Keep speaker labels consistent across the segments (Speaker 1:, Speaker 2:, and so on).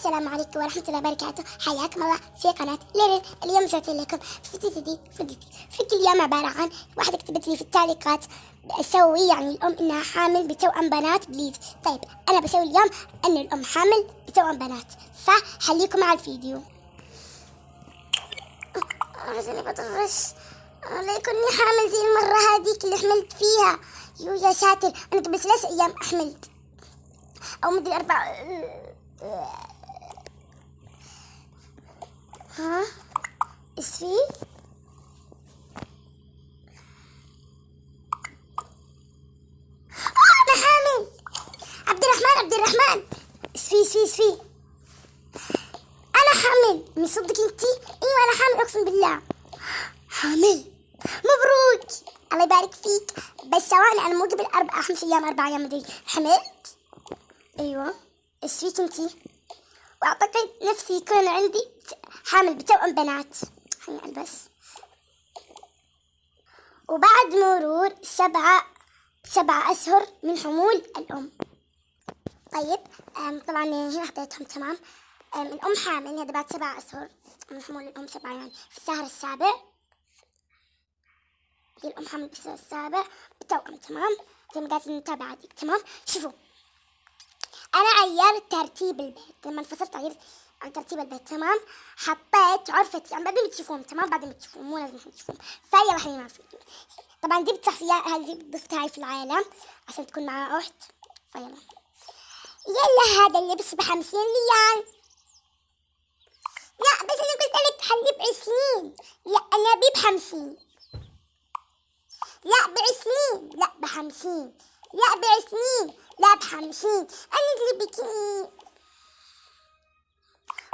Speaker 1: السلام عليكم ورحمة الله وبركاته. حياكم الله في قناة ليرين. اليوم جات لكم فيديو جديد. فيديو اليوم عبارة عن واحدة كتبت لي في التعليقات أسوي يعني الأم إنها حامل بتوأم بنات بليز. طيب أنا بسوي اليوم أن الأم حامل بتوأم بنات، فخليكم مع الفيديو. عايزني بطرش لا يكونني حامل زي المرة هذيك اللي حملت فيها. يا ساتر، أنا قبل 3 أيام حملت أو مدري 4. ها ايش في؟ انا حامل. عبد الرحمن ايش في انا حامل من صدق انتي؟ ايوه انا حامل اقسم بالله حامل. مبروك الله يبارك فيك. بس ثواني انا مو قبل 5 ايام 4 ايام مدري حملت. ايوه ايش فيك انتي؟ واعتقد نفسي يكون عندي حامل بتوأم بنات. خليني البس. وبعد مرور 7 أشهر من حمول الأم. طيب طبعا هنا حطيتهم تمام. الأم حامل هذا بعد 7 أشهر من حمول الأم. 7 يعني في الشهر السابع هي الأم حامل بالشهر السابع بتوأم تمام. زي ما قالت نتابع عاديك تمام. شوفوا أنا عيرت ترتيب البيت لما انفصلت، عيرت عن ترتيب البيت تمام. حطيت عرفتي يعني بعدين بتشوفون تمام، بعدين بتشوفون مو لازم تشوفون. فيلا خلينا مع الفيديو. طبعا جبت شخصيات هذه ضفتها هاي في العالم عشان تكون معها أخت. فيلا يلا هذا اللبس ب50 ريال. لا بس أنا قلت لك خليه ب20. لا أنا ب50. لا ب20. لا ب50. لا ب20. لا ب50. أنا اللي بكي.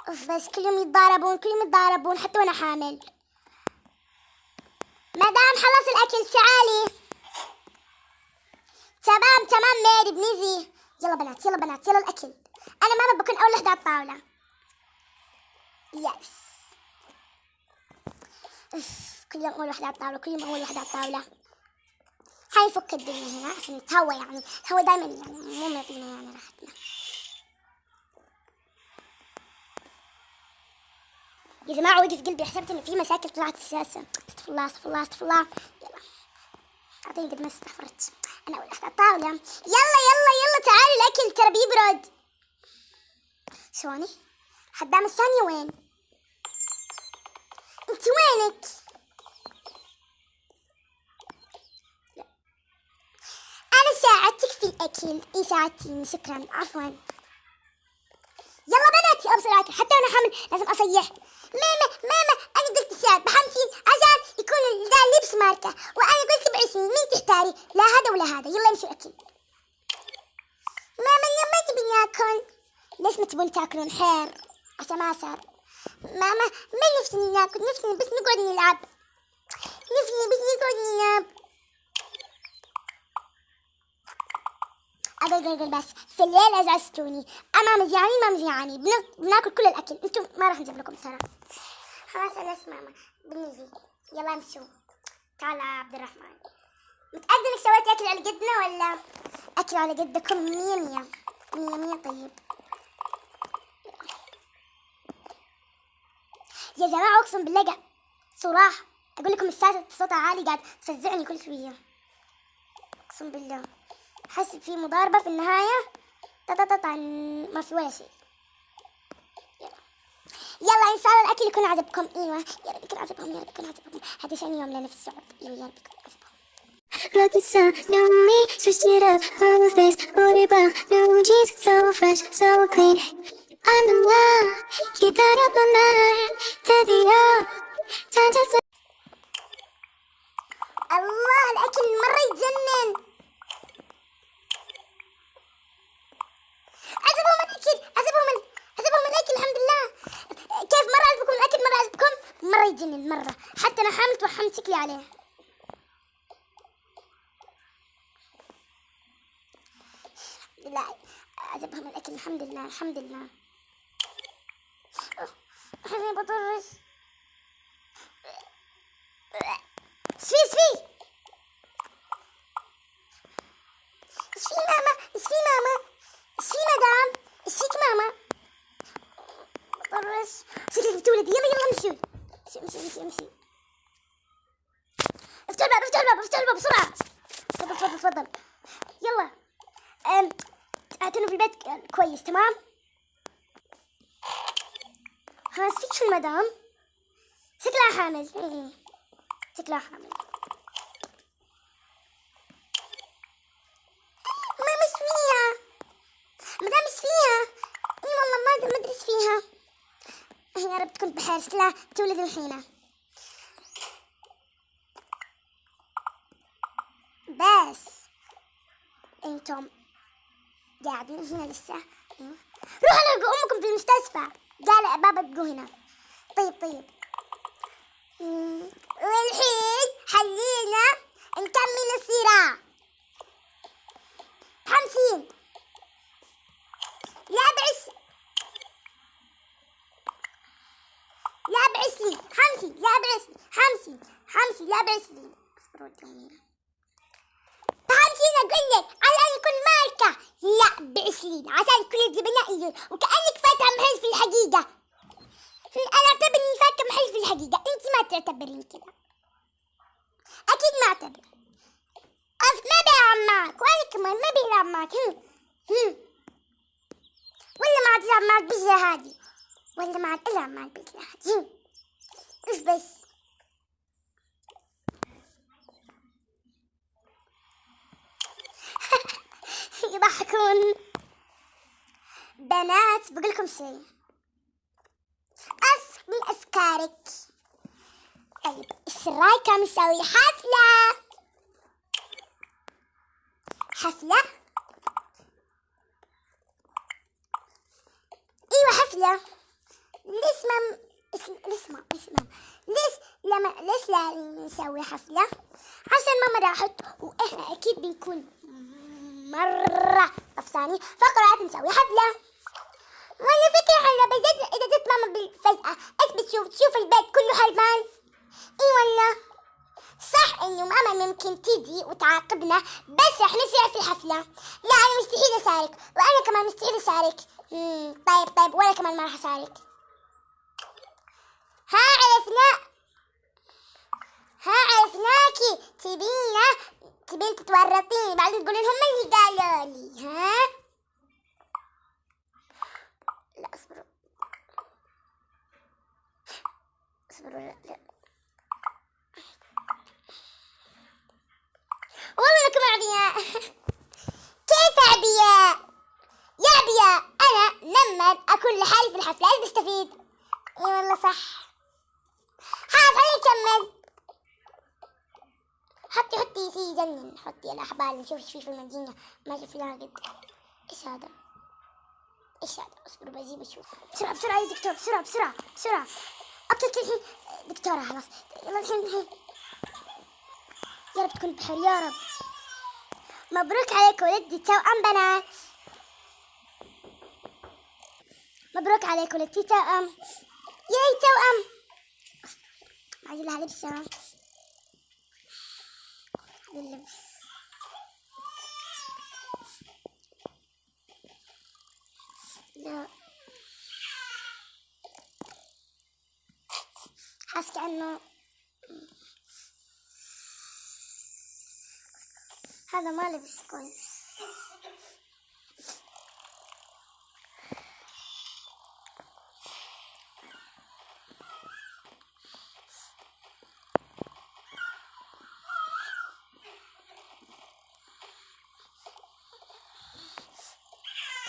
Speaker 1: أوف بس كلهم يتضاربون حتى وأنا حامل. مدام خلص الأكل تعالي. تمام ماري بنيزي. يلا بنات يلا الأكل. أنا ماما بكون أول وحدة على الطاولة. يس كل يوم أول وحدة على الطاولة. هاي فك الدنيا هنا عشان نتهوى يعني الهوا دايما يعني مو معطينا يعني راحتنا. يا جماعة وقف قلبي، حسبت إن في مشاكل طلعت أساسا. استغفر الله. يلا أعطيني قد ما استغفرت. أنا أول وحدة على الطاولة. يلا تعالي الأكل ترى بيبرد. ثواني خدامة الثانية وين؟ انت وينك؟ لا. انا ساعدتك في الاكل. ساعدتيني شكرا عفوا. يلا بناتي ابصر الاكل حتى انا حامل لازم اصيح. ماما انا قلت ساعد ب50 عشان يكون ذا اللبس ماركة، وانا قلت ب20. مين تختاري؟ لا هذا ولا هذا. يلا امشوا اكل. ماما اليوم ما تبي ناكل. ليش ما تبون تاكلون خير عشان ما صار. ماما ما نفسي ناكل، نفسي بس نقعد نلعب. أقل بس في الليل أزعجتوني. ما مزياني بناكل كل الأكل. انتم ما راح نجيب لكم ترى. خلاص أنا ماما بنجي. يلا امشوا. تعال يا عبد الرحمن. متأكد انك سويتي أكل على قدنا ولا أكل على قدكم؟ 100. طيب يا جماعة أقسم بالله قاعد صراحة أقول لكم الشاشة صوتها عالي قاعد تفزعني كل شوية. أقسم بالله حس في مضاربة في النهاية. ما في ولا شيء. يلا إن شاء الله الأكل يكون عجبكم. أيوة يا رب يكون عجبهم. هذا ثاني يوم لنا في الصعب. أيوة يا رب يكون عجبهم.
Speaker 2: Wrote the song, new me, switched it up, whole face, booty brown, new jeans, so fresh, so clean. I'm in love, 기다려 본 날, 드디어 찾았어.
Speaker 1: الله الأكل مرة يجنن. عجبهم الأكل الحمد لله. كيف مرة عجبكم الأكل؟ مرة يجنن مرة. حتى أنا حامل توحمت شكلي عليه. لا عجبهم الأكل الحمد لله. حزين بطرش. سفي ماما. ايش في مدام؟ ايش فيك ماما؟ امشي. افتح الباب افتح الباب افتح الباب بسرعة. تفضل تفضل تفضل. يلا. اعتنوا في البيت كويس تمام. ها شو المدام؟ شكلها حامل. شكلها حامل. ما مش فيها مدام، مش فيها. اي والله ما ادري ايش فيها. يا رب تكون بخير. شكلها تولد الحين. بس انتم قاعدين هنا لسه. روحوا لقوا امكم في المستشفى. قال بابا تبقوا هنا. طيب. والحين خلينا نكمل الصراع. حمسين لا بعس لي حمسي لا بعس لي حمسي لا بعس لي. اصبروا الجميلة. حمسين اقول لك عشان يكون ماركة لا بعس لي عشان كل الزبناء يجون وكأنك فاتحة محل في الحقيقة. انا اعتبر اني فاتحة محل في الحقيقة. انت ما تعتبرين كذا. اكيد ما اعتبر. ما بيلعب معك وانا كمان ما بيلعب معك. ولا ما عاد يلعب معك بجلة هادي ولا ما عاد العب معك بجلة هادي. ايش بس. يضحكون. بنات بقولكم شيء. من افكارك. طيب ايش رايكم نسوي حفلة؟ ايوه حفلة. ليش لا نسوي حفلة؟ عشان ماما راحت واحنا اكيد بنكون مرة طفسانين فقرات نسوي حفلة. ولا فكرة حلوة بس اذا جت ماما فجأة ايش تشوف البيت كله هربان. اي والله صح انه ماما ممكن تيجي وتعاقبنا بس رح نسرع في الحفلة. لا انا مستحيل اشارك وانا كمان مستحيل اشارك. طيب وانا كمان ما راح اشارك. عرفناكي تبين تتورطيني بعدين تقولين هم اللي قالوا لي. لا اصبروا لا. والله انكم اعبياء. كيف اعبياء؟ يا اعبياء انا لما اكون لحالي في الحفلة ايش بستفيد؟ اي والله صح. خليني اكمل. حطي شي يجنن. حطي الاحبال نشوف ايش في المدينة ما شوف لها قد. ايش هذا؟ اصبروا بجيب اشوف بسرعة يا دكتور بسرعة. اوكي الحين دكتورة خلاص. يلا الحين يا رب تكون بخير يا رب. مبروك عليك ولدتي توأم بنات. مبروك عليك ولدتي توأم. ياي توأم. عايز لها لبسة. اللبس لا حاسة كأنه هذا ما لبس كويس.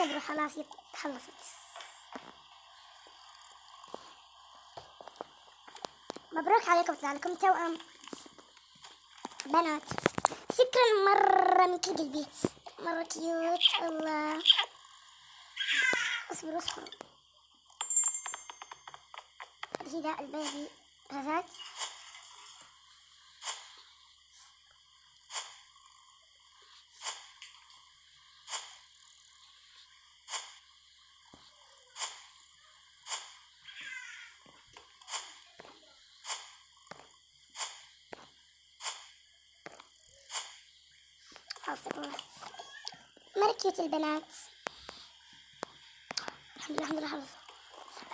Speaker 1: اعتبروا خلاص خلصت. مبروك عليكم طلع لكم توأم بنات. شكرا مرة من كل قلبي. مرة كيوت. الله اصبروا هذا البيبي هذاك. مرة كيوت البنات. الحمد لله خلص.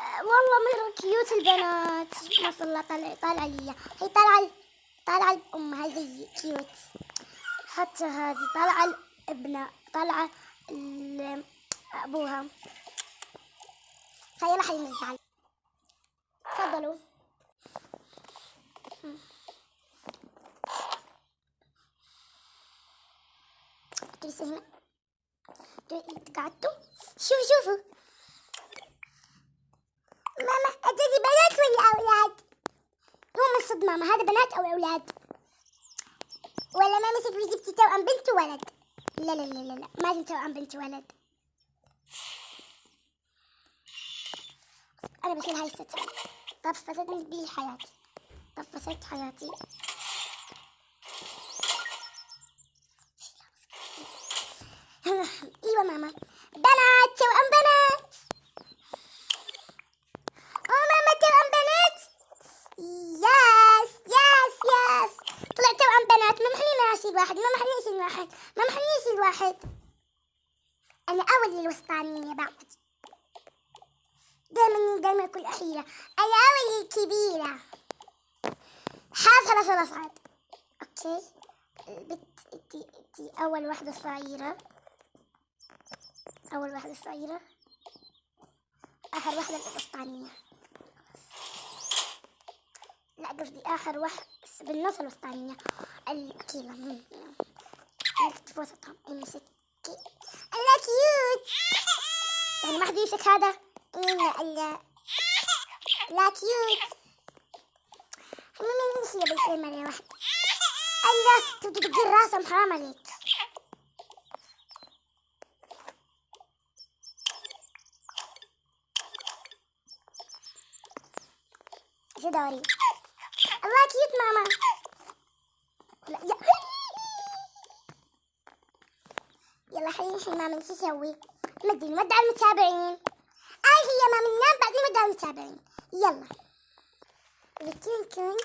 Speaker 1: والله مرة كيوت البنات، ما شاء الله. طالعة لي هي، طالعة أمها زي كيوت. حتى هذه طالعة الابنة، طالعة أبوها. فيلا حبيبي نزعل. تفضلوا. جلسوا هنا، قعدتوا. شوفوا ماما، هذه بنات ولا أولاد؟ مو من صد ماما، هذا بنات أو أولاد؟ ولا ما مسك جبتي توأم بنت وولد؟ لا لا لا لا لا، ما جبت توأم بنت ولد. أنا بشيل هاي السترة. طفست من بي حياتي، طفست حياتي. ايوه ماما، بنات، توأم بنات. ماما توأم بنات. ياس ياس ياس، طلع توأم بنات. ما محني اشيل واحد، ما محني اشيل واحد، ما محني اشيل واحد. انا اولي الوسطانية بعد، دايما اكون اخيرة. انا اولي الكبيرة. خلاص عاد. اوكي، البت انتي اول واحدة صغيرة، اول واحدة صغيرة، اخر واحدة الوسطانية. لا قصدي اخر واحدة بالنص الوسطانية الاكيلة. في وسطهم امسكي. الله كيوت، يعني ما حد يمسك هذا. الله لا كيوت. مين يمشي بالشيء مرة واحدة؟ الله تدقين راسهم، حرام عليك. شو دوري؟ الله كيوت ماما. لا يلا حبيبي ماما، شو اسوي؟ نودع المتابعين. هي ماما ننام بعدين نودع المتابعين. يلا بكون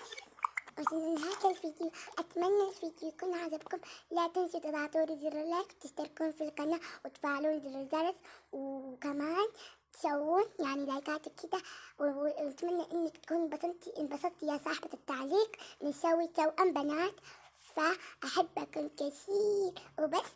Speaker 1: وصلنا لنهاية الفيديو. أتمنى الفيديو يكون عجبكم. لا تنسوا تضغطوا زر اللايك وتشتركون في القناة وتفعلون زر الجرس، وكمان تسوون يعني لايكات كده. ونتمنى انك تكون انبسطتي يا صاحبة التعليق. نسوي توأم بنات، فأحبكم كثير وبس.